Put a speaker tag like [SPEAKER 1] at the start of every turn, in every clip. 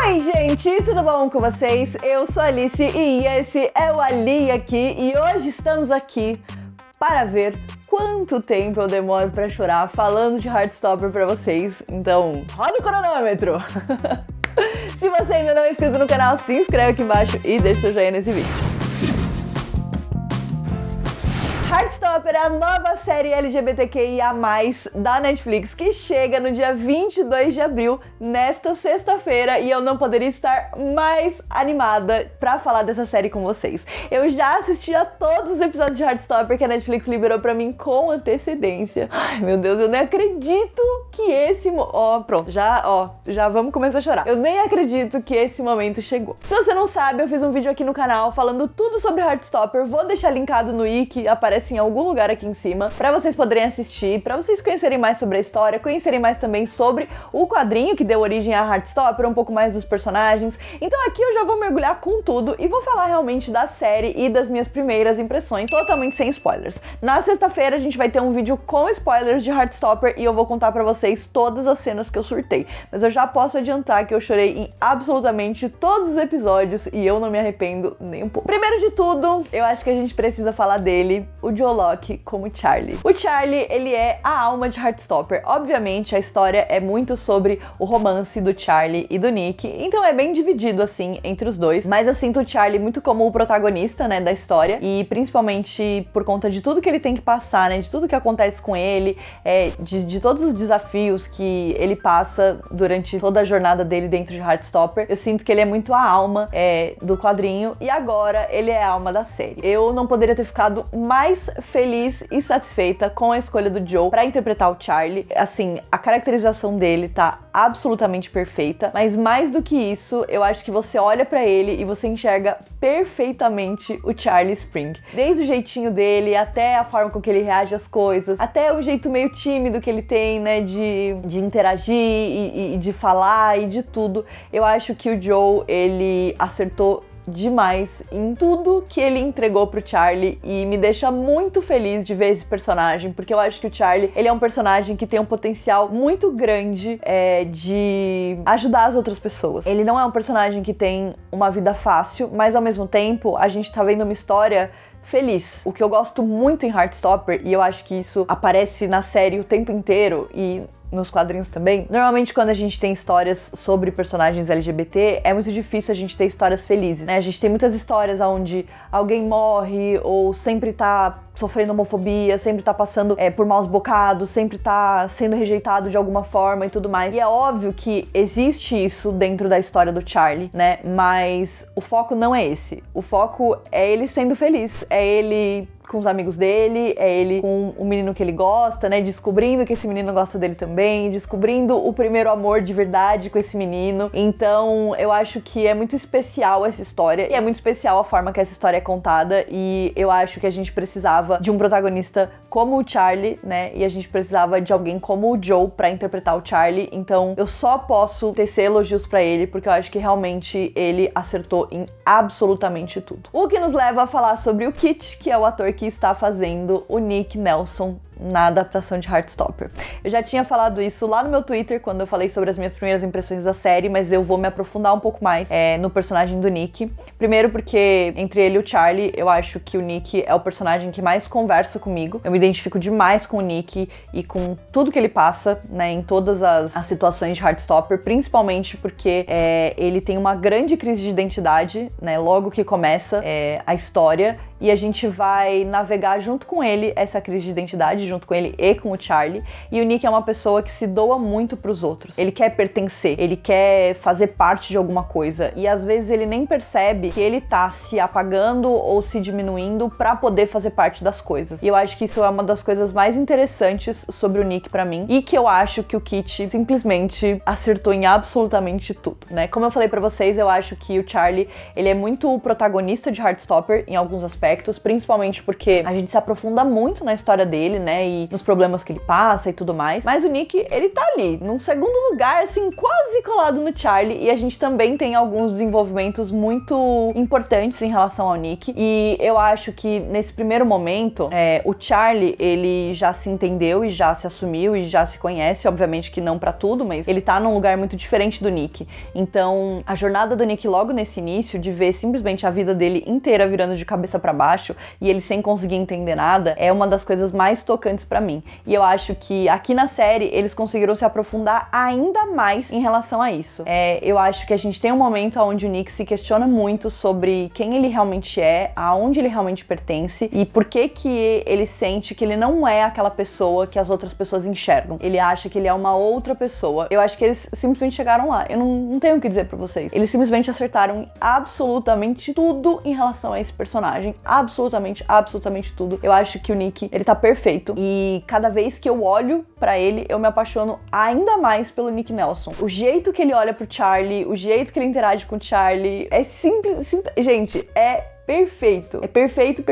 [SPEAKER 1] Oi gente, tudo bom com vocês? Eu sou a Alice e esse é o Ali aqui e hoje estamos aqui para ver quanto tempo eu demoro pra chorar falando de Heartstopper pra vocês. Então, roda o cronômetro! Se você ainda não é inscrito no canal, se inscreve aqui embaixo e deixa seu joinha nesse vídeo. Heartstopper é a nova série LGBTQIA+, da Netflix, que chega no dia 22 de abril, nesta sexta-feira, e eu não poderia estar mais animada pra falar dessa série com vocês. Eu já assisti a todos os episódios de Heartstopper que a Netflix liberou pra mim com antecedência. Ai, meu Deus, eu nem acredito que esse... pronto, já vamos começar a chorar. Eu nem acredito que esse momento chegou. Se você não sabe, eu fiz um vídeo aqui no canal falando tudo sobre Heartstopper, vou deixar linkado no i, que aparece em algum lugar aqui em cima, pra vocês poderem assistir, pra vocês conhecerem mais sobre a história, conhecerem mais também sobre o quadrinho que deu origem a Heartstopper, um pouco mais dos personagens. Então aqui eu já vou mergulhar com tudo e vou falar realmente da série e das minhas primeiras impressões, totalmente sem spoilers. Na sexta-feira a gente vai ter um vídeo com spoilers de Heartstopper e eu vou contar pra vocês todas as cenas que eu surtei. Mas eu já posso adiantar que eu chorei em absolutamente todos os episódios e eu não me arrependo nem um pouco. Primeiro de tudo, eu acho que a gente precisa falar dele, o Joe Locke como Charlie. O Charlie, ele é a alma de Heartstopper. Obviamente, a história é muito sobre o romance do Charlie e do Nick, então é bem dividido, assim, entre os dois. Mas eu sinto o Charlie muito como o protagonista, né, da história, e principalmente por conta de tudo que ele tem que passar, né, de tudo que acontece com ele, de todos os desafios que ele passa durante toda a jornada dele dentro de Heartstopper. Eu sinto que ele é muito a alma do quadrinho, e agora ele é a alma da série. Eu não poderia ter ficado mais feliz e satisfeita com a escolha do Joe pra interpretar o Charlie. Assim, a caracterização dele tá absolutamente perfeita, mas mais do que isso, eu acho que você olha pra ele e você enxerga perfeitamente o Charlie Spring. Desde o jeitinho dele, até a forma com que ele reage às coisas, até o jeito meio tímido que ele tem, né, de interagir e de falar e de tudo. Eu acho que o Joe, ele acertou demais em tudo que ele entregou pro Charlie e me deixa muito feliz de ver esse personagem, porque eu acho que o Charlie, ele é um personagem que tem um potencial muito grande de ajudar as outras pessoas. Ele não é um personagem que tem uma vida fácil, mas ao mesmo tempo a gente tá vendo uma história feliz. O que eu gosto muito em Heartstopper, e eu acho que isso aparece na série o tempo inteiro e nos quadrinhos também, normalmente quando a gente tem histórias sobre personagens LGBT, é muito difícil a gente ter histórias felizes, né? A gente tem muitas histórias onde alguém morre ou sempre tá sofrendo homofobia, sempre tá passando por maus bocados, sempre tá sendo rejeitado de alguma forma e tudo mais. E é óbvio que existe isso dentro da história do Charlie, né? Mas o foco não é esse. O foco é ele sendo feliz, é ele com os amigos dele, é ele com o menino que ele gosta, né, descobrindo que esse menino gosta dele também, descobrindo o primeiro amor de verdade com esse menino. Então eu acho que é muito especial essa história, e é muito especial a forma que essa história é contada, e eu acho que a gente precisava de um protagonista como o Charlie, né, e a gente precisava de alguém como o Joe pra interpretar o Charlie. Então eu só posso tecer elogios pra ele, porque eu acho que realmente ele acertou em absolutamente tudo. O que nos leva a falar sobre o Kit, que é o ator que está fazendo o Nick Nelson na adaptação de Heartstopper. Eu já tinha falado isso lá no meu Twitter, quando eu falei sobre as minhas primeiras impressões da série, mas eu vou me aprofundar um pouco mais no personagem do Nick. Primeiro porque, entre ele e o Charlie, eu acho que o Nick é o personagem que mais conversa comigo. Eu me identifico demais com o Nick e com tudo que ele passa, né, em todas as situações de Heartstopper, principalmente porque ele tem uma grande crise de identidade, né, logo que começa a história, e a gente vai navegar junto com ele essa crise de identidade, junto com ele e com o Charlie. E o Nick é uma pessoa que se doa muito pros outros. Ele quer pertencer, ele quer fazer parte de alguma coisa, e às vezes ele nem percebe que ele tá se apagando ou se diminuindo pra poder fazer parte das coisas. E eu acho que isso é uma das coisas mais interessantes sobre o Nick pra mim, e que eu acho que o Kit simplesmente acertou em absolutamente tudo, né? Como eu falei pra vocês, eu acho que o Charlie, ele é muito o protagonista de Heartstopper em alguns aspectos, aspectos, principalmente porque a gente se aprofunda muito na história dele, né, e nos problemas que ele passa e tudo mais. Mas o Nick, ele tá ali, num segundo lugar, assim, quase colado no Charlie, e a gente também tem alguns desenvolvimentos muito importantes em relação ao Nick, e eu acho que nesse primeiro momento, o Charlie, ele já se entendeu e já se assumiu e já se conhece, obviamente que não pra tudo, mas ele tá num lugar muito diferente do Nick. Então, a jornada do Nick logo nesse início, de ver simplesmente a vida dele inteira virando de cabeça pra baixo e ele sem conseguir entender nada, é uma das coisas mais tocantes pra mim. E eu acho que aqui na série eles conseguiram se aprofundar ainda mais em relação a isso. Eu acho que a gente tem um momento onde o Nick se questiona muito sobre quem ele realmente é, aonde ele realmente pertence e por que que ele sente que ele não é aquela pessoa que as outras pessoas enxergam. Ele acha que ele é uma outra pessoa. Eu acho que eles simplesmente chegaram lá. Eu não tenho o que dizer pra vocês. Eles simplesmente acertaram em absolutamente tudo em relação a esse personagem. Absolutamente tudo. Eu acho que o Nick, ele tá perfeito. E cada vez que eu olho pra ele, eu me apaixono ainda mais pelo Nick Nelson. O jeito que ele olha pro Charlie, o jeito que ele interage com o Charlie, é simples. Gente, perfeito. É perfeito.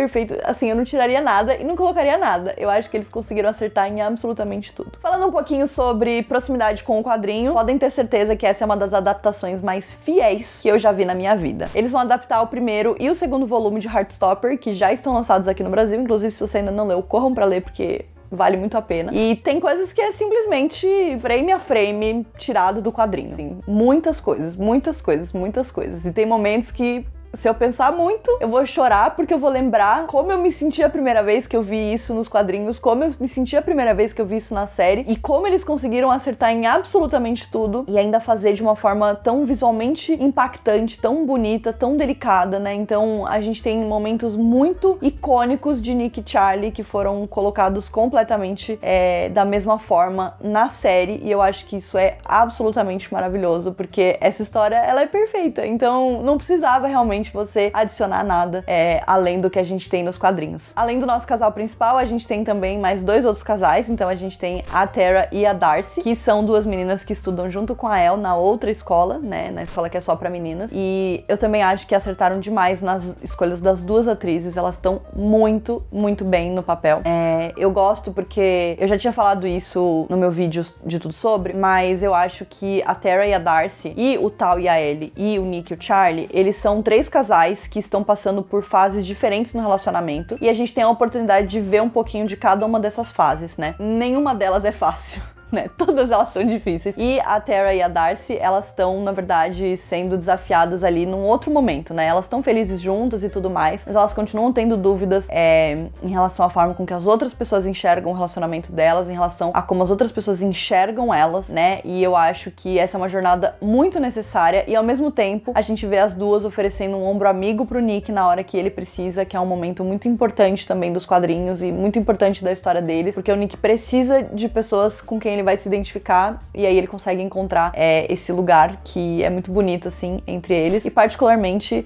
[SPEAKER 1] Assim, eu não tiraria nada e não colocaria nada. Eu acho que eles conseguiram acertar em absolutamente tudo. Falando um pouquinho sobre proximidade com o quadrinho, podem ter certeza que essa é uma das adaptações mais fiéis que eu já vi na minha vida. Eles vão adaptar o primeiro e o segundo volume de Heartstopper, que já estão lançados aqui no Brasil. Inclusive, se você ainda não leu, corram pra ler, porque vale muito a pena. E tem coisas que é simplesmente frame a frame tirado do quadrinho. Assim, muitas coisas. E tem momentos que, se eu pensar muito, eu vou chorar porque eu vou lembrar como eu me senti a primeira vez que eu vi isso nos quadrinhos, como eu me senti a primeira vez que eu vi isso na série e como eles conseguiram acertar em absolutamente tudo e ainda fazer de uma forma tão visualmente impactante, tão bonita, tão delicada, né? Então a gente tem momentos muito icônicos de Nick e Charlie que foram colocados completamente da mesma forma na série e eu acho que isso é absolutamente maravilhoso porque essa história, ela é perfeita, então não precisava realmente você adicionar nada além do que a gente tem nos quadrinhos. Além do nosso casal principal, a gente tem também mais dois outros casais, então a gente tem a Tara e a Darcy, que são duas meninas que estudam junto com a Elle na outra escola, né, na escola que é só pra meninas, e eu também acho que acertaram demais nas escolhas das duas atrizes, elas estão muito bem no papel. Eu gosto porque eu já tinha falado isso no meu vídeo de tudo sobre, mas eu acho que a Tara e a Darcy, e o Tal e a Ellie, e o Nick e o Charlie, eles são três casais que estão passando por fases diferentes no relacionamento e a gente tem a oportunidade de ver um pouquinho de cada uma dessas fases, né? Nenhuma delas é fácil. Né? Todas elas são difíceis. E a Tara e a Darcy, elas estão, na verdade, sendo desafiadas ali num outro momento, né? Elas estão felizes juntas e tudo mais, mas elas continuam tendo dúvidas em relação à forma com que as outras pessoas enxergam o relacionamento delas, em relação a como as outras pessoas enxergam elas, né? E eu acho que essa é uma jornada muito necessária e, ao mesmo tempo, a gente vê as duas oferecendo um ombro amigo pro Nick na hora que ele precisa, que é um momento muito importante também dos quadrinhos e muito importante da história deles, porque o Nick precisa de pessoas com quem ele vai se identificar e aí ele consegue encontrar esse lugar que é muito bonito, assim, entre eles. E particularmente,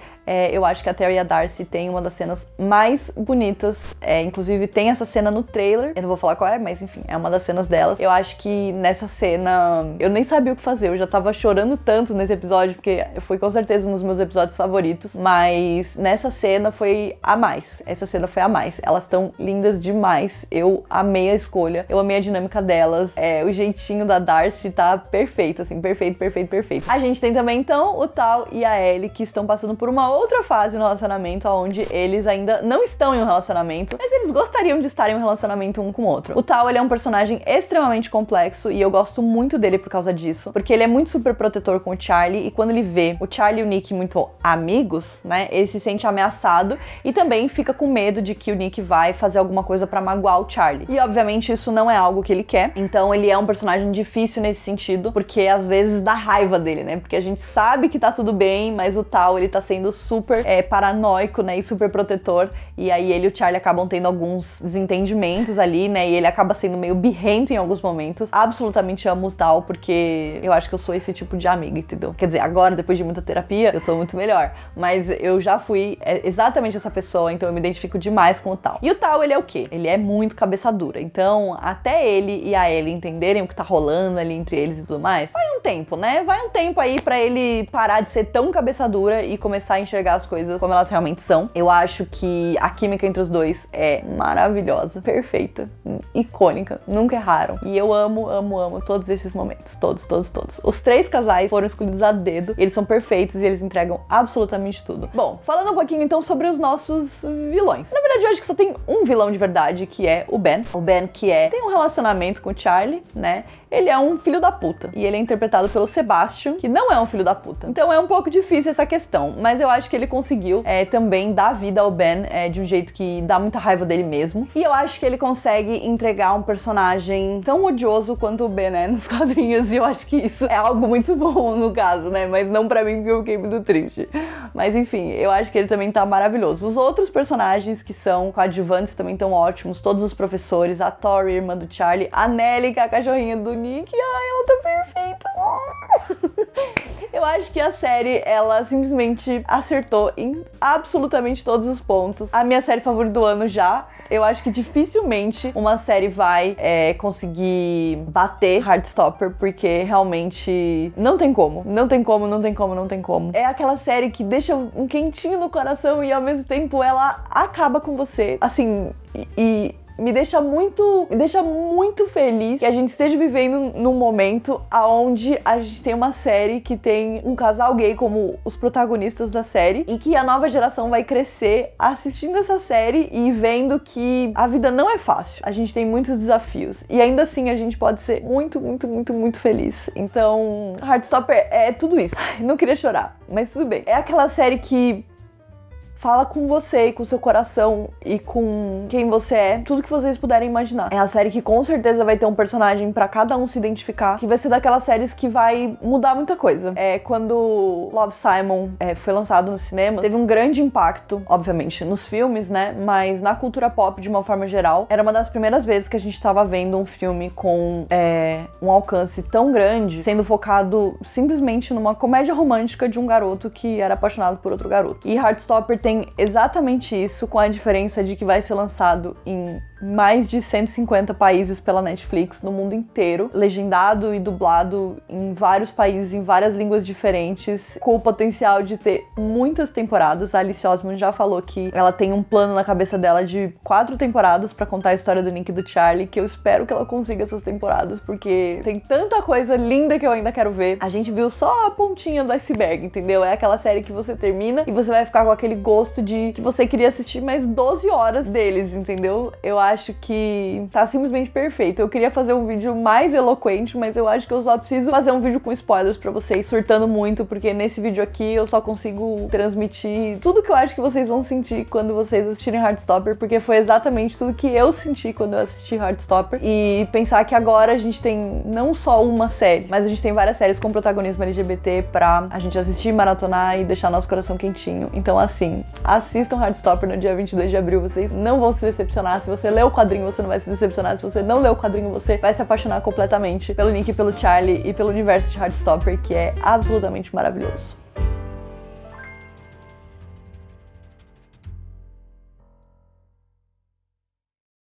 [SPEAKER 1] eu acho que a Tara e a Darcy têm uma das cenas mais bonitas, inclusive tem essa cena no trailer, eu não vou falar qual é, mas enfim, é uma das cenas delas. Eu acho que nessa cena, eu nem sabia o que fazer, eu já tava chorando tanto nesse episódio, porque foi com certeza um dos meus episódios favoritos, mas nessa cena foi a mais, essa cena foi a mais. Elas estão lindas demais, eu amei a escolha, eu amei a dinâmica delas, o jeitinho da Darcy tá perfeito, assim, perfeito. A gente tem também, então, o Tal e a Ellie, que estão passando por uma outra fase no relacionamento, onde eles ainda não estão em um relacionamento, mas eles gostariam de estar em um relacionamento um com o outro. O Tal, ele é um personagem extremamente complexo e eu gosto muito dele por causa disso, porque ele é muito super protetor com o Charlie e quando ele vê o Charlie e o Nick muito amigos, né, ele se sente ameaçado e também fica com medo de que o Nick vai fazer alguma coisa pra magoar o Charlie. E obviamente isso não é algo que ele quer, então ele é um personagem difícil nesse sentido, porque às vezes dá raiva dele, né, porque a gente sabe que tá tudo bem, mas o Tal, ele tá sendo super paranoico, né, e super protetor, e aí ele e o Charlie acabam tendo alguns desentendimentos ali, né, e ele acaba sendo meio birrento em alguns momentos. Absolutamente amo o Tal, porque eu acho que eu sou esse tipo de amiga, entendeu? Quer dizer, agora, depois de muita terapia, eu tô muito melhor, mas eu já fui exatamente essa pessoa, então eu me identifico demais com o Tal. E o Tal, ele é o quê? Ele é muito cabeça dura, então até ele e a Ellie entenderem entenderem o que tá rolando ali entre eles e tudo mais. Vai um tempo, né? Vai um tempo aí pra ele parar de ser tão cabeça dura e começar a enxergar as coisas como elas realmente são. Eu acho que a química entre os dois é maravilhosa, perfeita, icônica, nunca erraram. E eu amo, amo, amo todos esses momentos. Todos, todos, todos. Os 3 casais foram escolhidos a dedo, eles são perfeitos e eles entregam absolutamente tudo. Bom, falando um pouquinho então sobre os nossos vilões. Na verdade, eu acho que só tem um vilão de verdade, que é o Ben. O Ben que tem um relacionamento com o Charlie, né? Ele é um filho da puta. E ele é interpretado pelo Sebastian, que não é um filho da puta. Então é um pouco difícil essa questão. Mas eu acho que ele conseguiu também dar vida ao Ben de um jeito que dá muita raiva dele mesmo. E eu acho que ele consegue entregar um personagem tão odioso quanto o Ben é nos quadrinhos. E eu acho que isso é algo muito bom no caso, né? Mas não pra mim, porque eu fiquei muito triste. Mas enfim, eu acho que ele também tá maravilhoso. Os outros personagens que são coadjuvantes também estão ótimos. Todos os professores, a Tori, irmã do Charlie, a Nelly, que é a cachorrinha do Nick, ai, ela tá perfeita. Eu acho que a série, ela simplesmente acertou em absolutamente todos os pontos. A minha série favorita do ano já. Eu acho que dificilmente uma série vai conseguir bater Heartstopper, porque realmente não tem como. Não tem como, não tem como, não tem como. É aquela série que deixa um quentinho no coração e ao mesmo tempo ela acaba com você. Assim, e me deixa muito feliz que a gente esteja vivendo num momento onde a gente tem uma série que tem um casal gay como os protagonistas da série e que a nova geração vai crescer assistindo essa série e vendo que a vida não é fácil. A gente tem muitos desafios e ainda assim a gente pode ser muito, muito, muito, muito feliz. Então, Heartstopper é tudo isso. Não queria chorar, mas tudo bem. É aquela série que fala com você e com seu coração e com quem você é, tudo que vocês puderem imaginar. É a série que com certeza vai ter um personagem pra cada um se identificar, que vai ser daquelas séries que vai mudar muita coisa. Quando Love, Simon foi lançado no cinema, teve um grande impacto, obviamente, nos filmes, né, mas na cultura pop de uma forma geral. Era uma das primeiras vezes que a gente tava vendo um filme com um alcance tão grande, sendo focado simplesmente numa comédia romântica de um garoto que era apaixonado por outro garoto. E Heartstopper tem exatamente isso, com a diferença de que vai ser lançado em mais de 150 países pela Netflix, no mundo inteiro, legendado e dublado em vários países, em várias línguas diferentes, com o potencial de ter muitas temporadas. A Alice Osman já falou que ela tem um plano na cabeça dela de 4 temporadas pra contar a história do Nick e do Charlie, que eu espero que ela consiga essas temporadas, porque tem tanta coisa linda que eu ainda quero ver. A gente viu só a pontinha do iceberg, entendeu? É aquela série que você termina e você vai ficar com aquele gosto de que você queria assistir mais 12 horas deles, entendeu? Eu acho que tá simplesmente perfeito. Eu queria fazer um vídeo mais eloquente, mas eu acho que eu só preciso fazer um vídeo com spoilers pra vocês, surtando muito, porque nesse vídeo aqui eu só consigo transmitir tudo que eu acho que vocês vão sentir quando vocês assistirem Heartstopper, porque foi exatamente tudo que eu senti quando eu assisti Heartstopper. E pensar que agora a gente tem não só uma série, mas a gente tem várias séries com protagonismo LGBT pra a gente assistir, maratonar e deixar nosso coração quentinho. Então, assim, assistam Heartstopper no dia 22 de abril, vocês não vão se decepcionar. Se você leu o quadrinho, você não vai se decepcionar. Se você não leu o quadrinho, você vai se apaixonar completamente pelo Nick, pelo Charlie e pelo universo de Heartstopper, que é absolutamente maravilhoso.